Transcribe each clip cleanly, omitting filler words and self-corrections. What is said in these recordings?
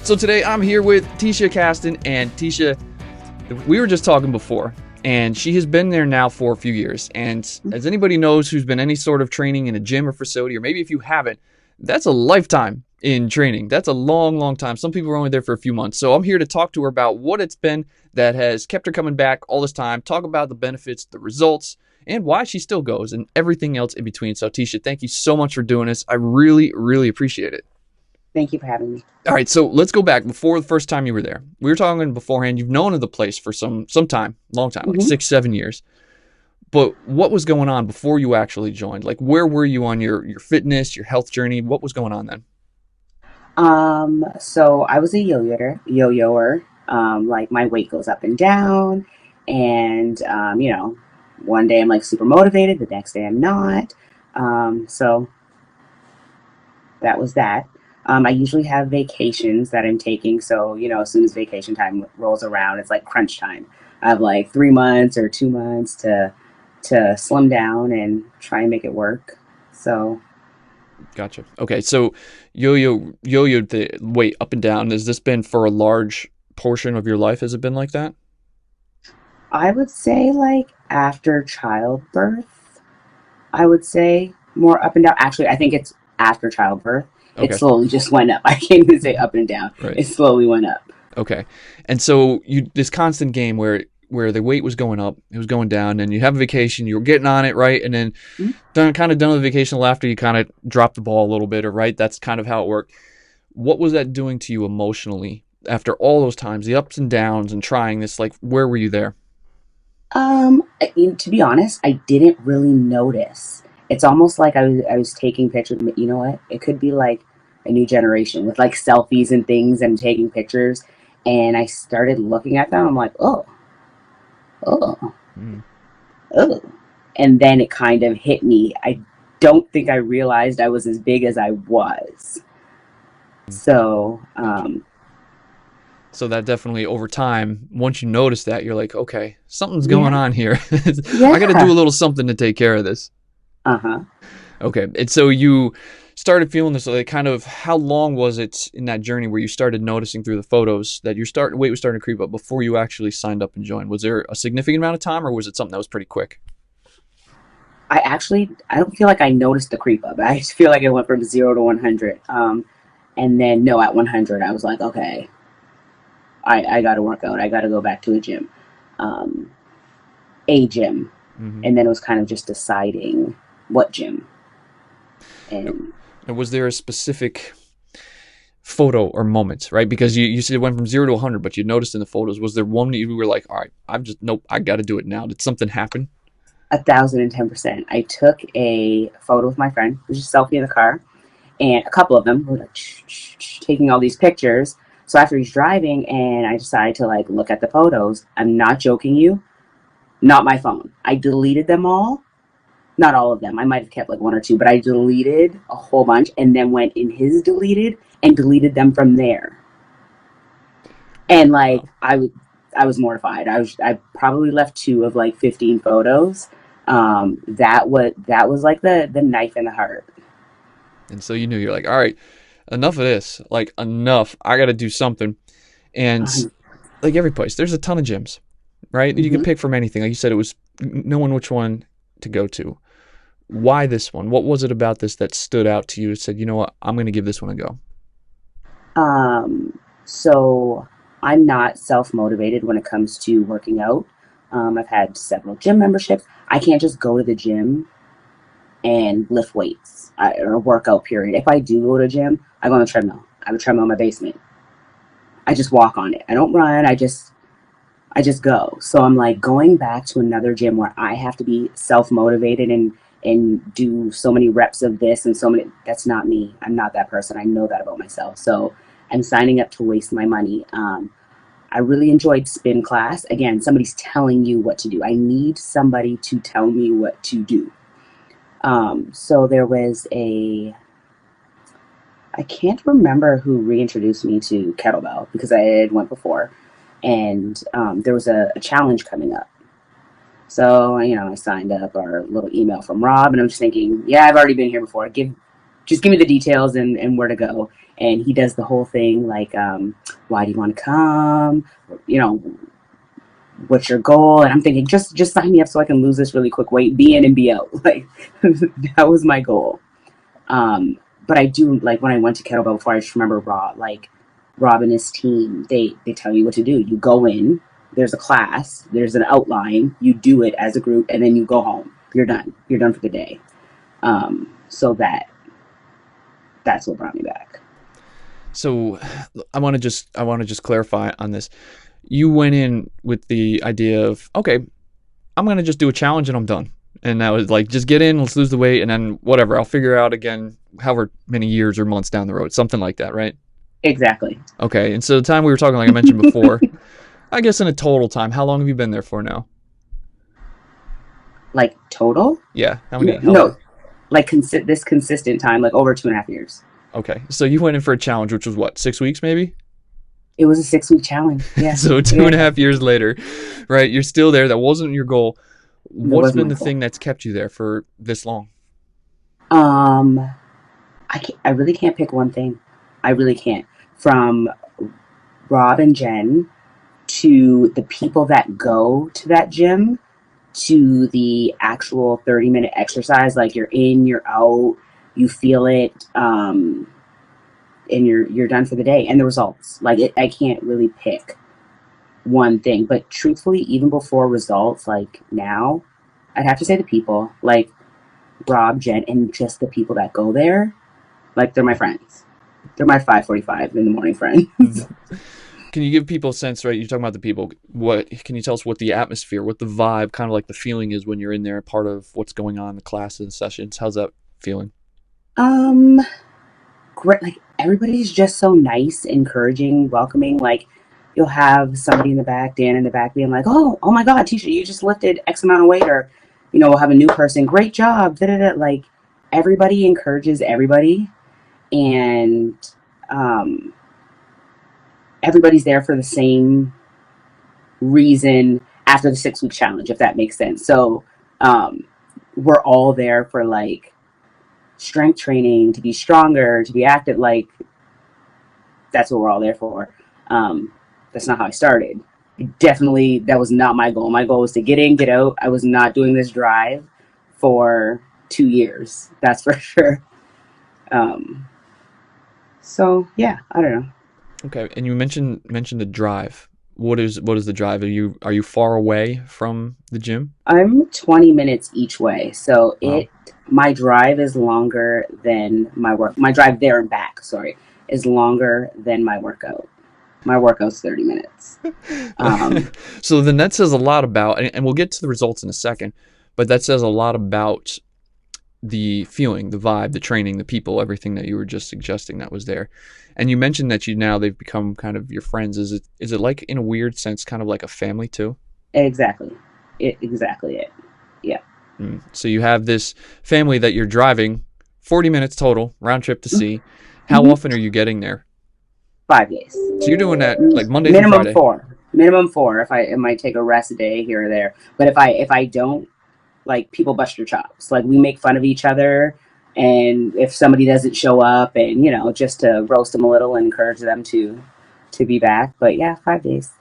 So today I'm here with Tesha Caston, and Tesha, we were just talking before, and she has been there now for a few years. And as anybody knows who's been any sort of training in a gym or facility, or maybe if you haven't, that's a lifetime in training. That's a long, long time. Some people are only there for a few months. So I'm here to talk to her about what it's been that has kept her coming back all this time, talk about the benefits, the results, and why she still goes, and everything else in between. So Tesha, thank you so much for doing this. I really, really appreciate it. Thank you for having me. All right, so let's go back before the first time you were there. We were talking beforehand. You've known of the place for some time, long time, like hmm 6, 7 years. But what was going on before you actually joined? Like, where were you on your fitness, your health journey? What was going on then? So I was a yo-yoer. Like my weight goes up and down, and one day I'm like super motivated, the next day I'm not. So that was that. I usually have vacations that I'm taking, so as soon as vacation time rolls around, it's like crunch time. I have like 3 months or 2 months to slim down and try and make it work. So Gotcha. Okay, so yo-yo the weight up and down. Has this been for a large portion of your life? Has it been like that? I would say like after childbirth, I would say more up and down. Actually, I think it's after childbirth. It Okay, slowly just went up. I can't even say up and down. right. It slowly went up. Okay. And so you this constant game where the weight was going up, it was going down, and you have a vacation, you were getting on it, right? And then Mhm. done with the vacation after you kind of dropped the ball a little bit, or right? That's kind of how it worked. What was that doing to you emotionally after all those times, the ups and downs and trying this? Like, where were you there? To be honest, I didn't really notice. It's almost like I was taking pictures. You know what? It could be like a new generation with like selfies and things and taking pictures. And I started looking at them. I'm like, oh, Mm. oh. And then it kind of hit me. I don't think I realized I was as big as I was. So, Gotcha. So that definitely over time, once you notice that, you're like, okay, something's going yeah, on here. I got to do yeah. a little something to take care of this. Uh-huh. Okay. And so you started feeling this, like, kind of, how long was it in that journey where you started noticing through the photos that your weight was starting to creep up before you actually signed up and joined? Was there a significant amount of time, or was it something that was pretty quick? I don't feel like I noticed the creep up. I just feel like it went from 0 to 100. And then no, at 100, I was like, okay, I got to work out. I got to go back to um, a gym. Hmm. And then it was kind of just deciding what gym. And And was there a specific photo or moment, right? Because you said it went from 0 to 100, but you noticed in the photos, was there one that you were like, all right, I'm just, nope, I got to do it now? Did something happen? 1,010%. I took a photo with my friend, it was just a selfie in the car, and a couple of them were like taking all these pictures. So after he's driving, and I decided to like look at the photos. I'm not joking you. Not my phone. I deleted them all. Not all of them. I might have kept like one or two, but I deleted a whole bunch and then went in his deleted and deleted them from there. And like Wow. I was mortified. I probably left two of like 15 photos. That was like the knife in the heart. And so you knew, you're like, all right, enough of this. Like, enough. I got to do something. And like every place, there's a ton of gyms, right? You can Mm-hmm. pick from anything. Like you said, it was knowing which one to go to. Why this one? What was it about this that stood out to you and said, you know what, I'm going to give this one a go? So I'm not self motivated when it comes to working out. I've had several gym memberships. I can't just go to the gym and lift weights or workout period. If I do go to the gym, I go on the treadmill. I have a treadmill in my basement. I just walk on it. I don't run. I just go. So I'm like going back to another gym where I have to be self motivated and do so many reps of this and so many. That's not me. I'm not that person. I know that about myself. So I'm signing up to waste my money. I really enjoyed spin class. Again, somebody's telling you what to do. I need somebody to tell me what to do. So there was I can't remember who reintroduced me to kettlebell because I had went before, and there was a challenge coming up. So I signed up or a little email from Rob, and I'm just thinking, yeah, I've already been here before. just give me the details and where to go. And he does the whole thing like, why do you want to come? You know, what's your goal? And I'm thinking, just sign me up so I can lose this really quick weight, be in and be out. Like that was my goal. But I do like when I went to kettlebell before. I just remember Rob and his team. They tell you what to do. You go in. There's a class. There's an outline. You do it as a group, and then you go home. You're done. You're done for the day. So that's what brought me back. So I want to just clarify on this. You went in with the idea of, okay, I'm going to just do a challenge and I'm done. And that was like, just get in, let's lose the weight, and then whatever, I'll figure out again however many years or months down the road, something like that, right? Exactly. Okay, and so the time we were talking, like I mentioned before, I guess in a total time, how long have you been there for now? Like total? Yeah, how many? No, like this consistent time, like over 2.5 years. Okay, so you went in for a challenge, which was what, 6 weeks maybe? It was a 6-week challenge. Yeah. So 2.5 years later, right? You're still there. That wasn't your goal. What's been the thing that's kept you there for this long? I really can't pick one thing. I really can't. From Rob and Jen to the people that go to that gym to the actual 30-minute exercise, like you're in, you're out, you feel it, and you're done for the day. And the results, like I can't really pick one thing. But truthfully, even before results, like now, I'd have to say the people, like Rob, Jen, and just the people that go there, like they're my friends. They're my 5:45 in the morning friends. Can you give people a sense, right? You're talking about the people. What can you tell us what the atmosphere, what the vibe, kind of like the feeling is when you're in there, part of what's going on in the classes, sessions? How's that feeling? Great. Like everybody's just so nice, encouraging, welcoming. Like you'll have somebody in the back, Dan in the back, being like, "Oh my God, Tesha, you just lifted X amount of weight," or we'll have a new person, "Great job!" Da, da, da. Like everybody encourages everybody, and um, everybody's there for the same reason after the 6-week challenge, if that makes sense. So we're all there for like strength training, to be stronger, to be active. Like that's what we're all there for. That's not how I started. Definitely, that was not my goal. My goal was to get in, get out. I was not doing this drive for 2 years. That's for sure. So yeah, I don't know. Okay, and you mentioned the drive. What is the drive? Are you far away from the gym? I'm 20 minutes each way, so Wow. my drive is longer than my work. My drive there and back, sorry, is longer than my workout. My workout's 30 minutes. So then that says a lot about, and we'll get to the results in a second, but that says a lot about the feeling, the vibe, the training, the people, everything that you were just suggesting that was there. And you mentioned that they've become kind of your friends. Is it like in a weird sense, kind of like a family too? Exactly. Exactly it. Yeah. So you have this family that you're driving 40 minutes total round trip to see. How often are you getting there? 5 days. So you're doing that like Monday through Minimum Friday. 4. Minimum 4. If I might take a rest day here or there, but if I don't, like people bust your chops. Like we make fun of each other, and if somebody doesn't show up, and just to roast them a little and encourage them to be back. But yeah, 5 days.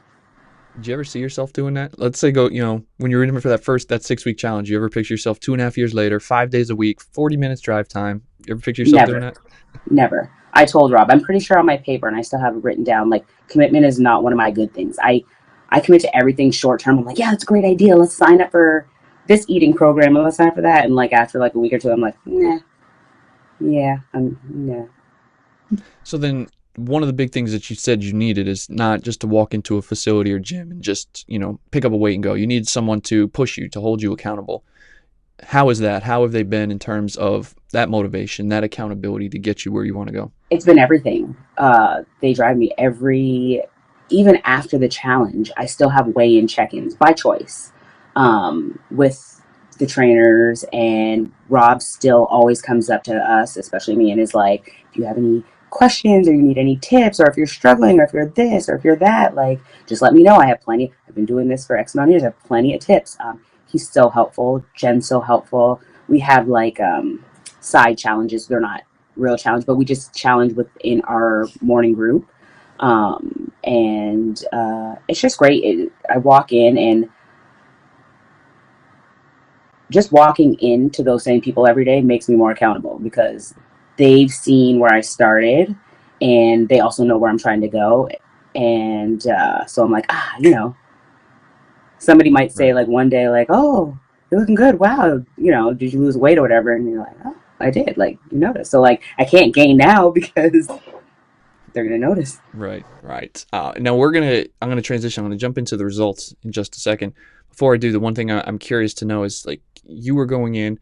Did you ever see yourself doing that? Let's say when you were in for that 6-week challenge, you ever picture yourself 2.5 years later, 5 days a week, 40 minutes drive time? You ever picture yourself doing that? Never. I told Rob, I'm pretty sure on my paper, and I still have it written down, like commitment is not one of my good things. I commit to everything short term. I'm like, yeah, that's a great idea. Let's sign up for this eating program, and let's sign up for that. And like after like a week or two, I'm like, nah, yeah, nah. So then one of the big things that you said you needed is not just to walk into a facility or gym and just, pick up a weight and go. You need someone to push you, to hold you accountable. How is that? How have they been in terms of that motivation, that accountability to get you where you want to go? It's been everything. They drive me even after the challenge, I still have weigh-in check-ins by choice with the trainers, and Rob still always comes up to us, especially me, and is like, if you have any questions or you need any tips, or if you're struggling, or if you're this or if you're that, like just let me know. I have plenty. I've been doing this for X amount of years. I have plenty of tips. He's so helpful. Jen's so helpful. We have like side challenges. They're not real challenge, but we just challenge within our morning group. And it's just great. I walk in, and just walking into those same people every day makes me more accountable because they've seen where I started and they also know where I'm trying to go. And so I'm like, somebody might say Right. like one day, like, oh, you're looking good. Wow. Did you lose weight or whatever? And you're like, oh, I did. Like, you noticed. So like, I can't gain now because they're going to notice. Right, right. Now I'm gonna transition. I'm gonna jump into the results in just a second. Before I do, the one thing I'm curious to know is like you were going in.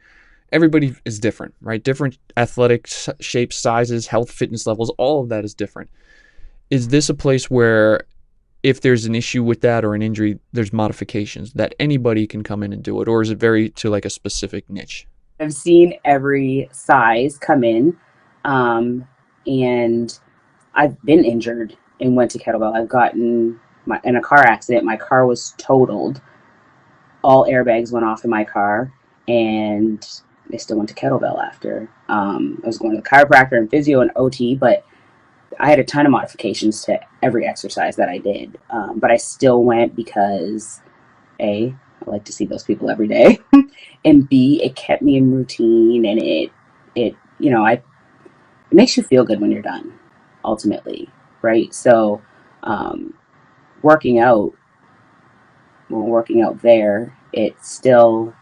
Everybody is different, right? Different athletic shapes, sizes, health, fitness levels. All of that is different. Is this a place where if there's an issue with that or an injury, there's modifications that anybody can come in and do it, or is it very to like a specific niche? I've seen every size come in. And I've been injured and went to kettlebell. I've gotten in a car accident. My car was totaled. All airbags went off in my car, and I still went to kettlebell after. I was going to the chiropractor and physio and OT, but I had a ton of modifications to every exercise that I did. But I still went because A, I like to see those people every day, and B, it kept me in routine, and it makes you feel good when you're done, ultimately, right? So, um, working out, working out there, it still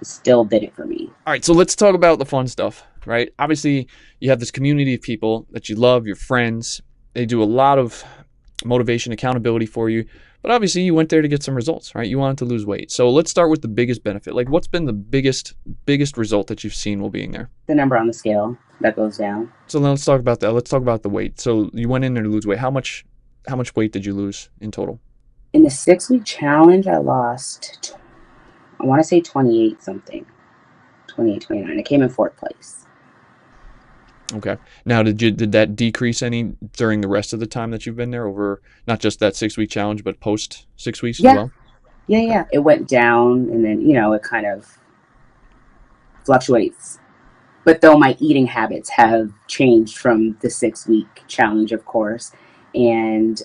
did it for me. All right, so let's talk about the fun stuff, right? Obviously, you have this community of people that you love, your friends. They do a lot of motivation, accountability for you. But obviously, you went there to get some results, right? You wanted to lose weight. So let's start with the biggest benefit. Like, what's been the biggest result that you've seen while being there? The number on the scale that goes down. So then let's talk about that. Let's talk about the weight. So you went in there to lose weight. How much weight did you lose in total? In the 6 week challenge, I lost, I want to say 28 something, 28, 29. I came in fourth place. Okay. Now, did that decrease any during the rest of the time that you've been there over not just that 6 week challenge, but post 6 weeks as Yeah, well? yeah, Okay. yeah. It went down, and then, it kind of fluctuates. But though my eating habits have changed from the 6 week challenge, of course. And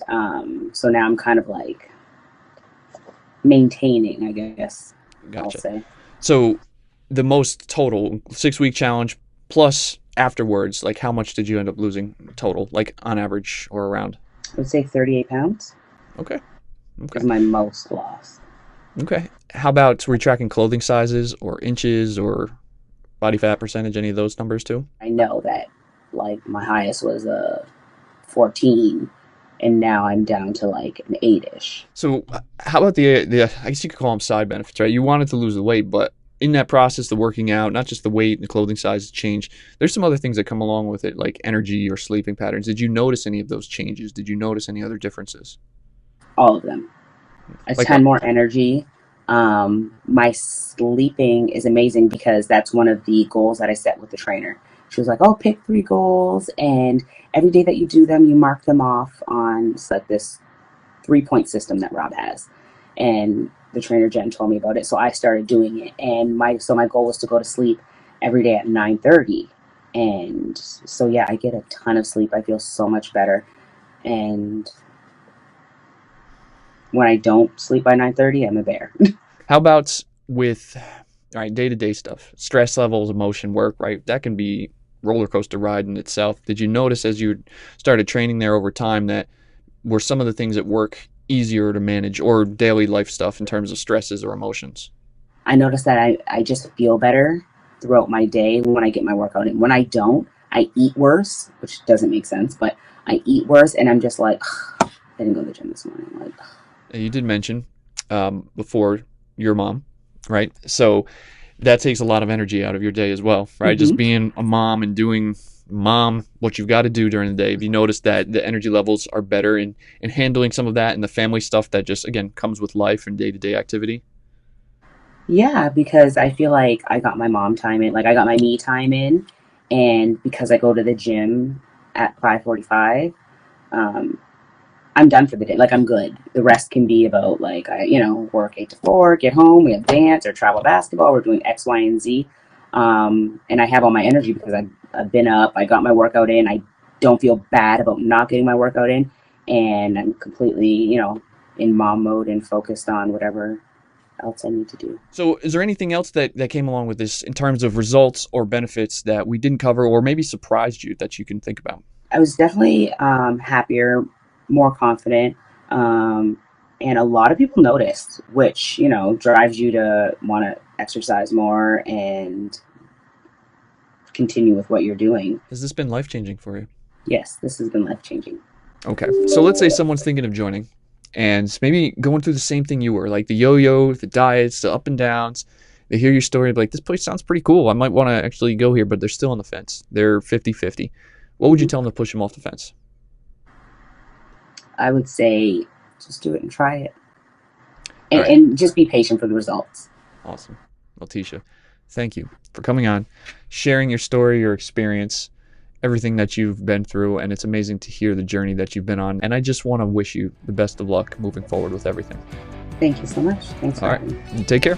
so now I'm kind of like maintaining, I guess I'll Gotcha. say. So the most total 6 week challenge plus afterwards, like how much did you end up losing total, like on average or around? I would say 38 pounds Okay. is Okay. my most loss. Okay. How about were you tracking clothing sizes or inches or body fat percentage, any of those numbers too? I know that like my highest was a 14, and now I'm down to like an 8-ish. So how about the I guess you could call them side benefits, right? You wanted to lose the weight, but in that process, the working out, not just the weight and the clothing size change, there's some other things that come along with it, like energy or sleeping patterns. Did you notice any of those changes? Did you notice any other differences? All of them. A Like ton what? more energy. My sleeping is amazing because that's one of the goals that I set with the trainer. She was like, "Oh, pick 3 goals, and every day that you do them, you mark them off on it's like this 3 point system that Rob has." And the trainer Jen told me about it, so I started doing it. And my goal was to go to sleep every day at 9:30. And so yeah, I get a ton of sleep. I feel so much better. And when I don't sleep by 9:30, I'm a bear. How about with all right, day-to-day stuff, stress levels, emotion, work, right? That can be roller coaster ride in itself. Did you notice as you started training there over time that were some of the things at work easier to manage or daily life stuff in terms of stresses or emotions? I notice that I just feel better throughout my day when I get my workout in. When I don't, I eat worse, which doesn't make sense, but I eat worse, and I'm just like, I didn't go to the gym this morning. Like, You did mention before your mom, right? So that takes a lot of energy out of your day as well, right? Just mm-hmm. being a mom and doing mom what you've got to do during the day. Have you noticed that the energy levels are better in handling some of that and the family stuff that just again comes with life and day-to-day activity? Yeah, because I feel like I got my mom time in, like I got my me time in, and because I go to the gym at 5:45, um, I'm done for the day. Like I'm good. The rest can be about like I work 8 to 4, get home, we have dance or travel basketball. We're doing X, Y, and Z. And I have all my energy because I've been up, I got my workout in, I don't feel bad about not getting my workout in, and I'm completely, in mom mode and focused on whatever else I need to do. So is there anything else that came along with this in terms of results or benefits that we didn't cover or maybe surprised you that you can think about? I was definitely happier, more confident, and a lot of people noticed, which drives you to want to exercise more and continue with what you're doing. Has this been life-changing for you? Yes, this has been life changing. Okay. So let's say someone's thinking of joining and maybe going through the same thing you were, like the yo-yo, the diets, the up and downs. They hear your story, like, this place sounds pretty cool. I might want to actually go here, but they're still on the fence. They're 50-50. What would you tell them to push them off the fence? I would say just do it and try it, All right. and just be patient for the results. Awesome. Well, Tesha, thank you for coming on, sharing your story, your experience, everything that you've been through, and it's amazing to hear the journey that you've been on. And I just want to wish you the best of luck moving forward with everything. Thank you so much. Thanks for All having me. right. Take care.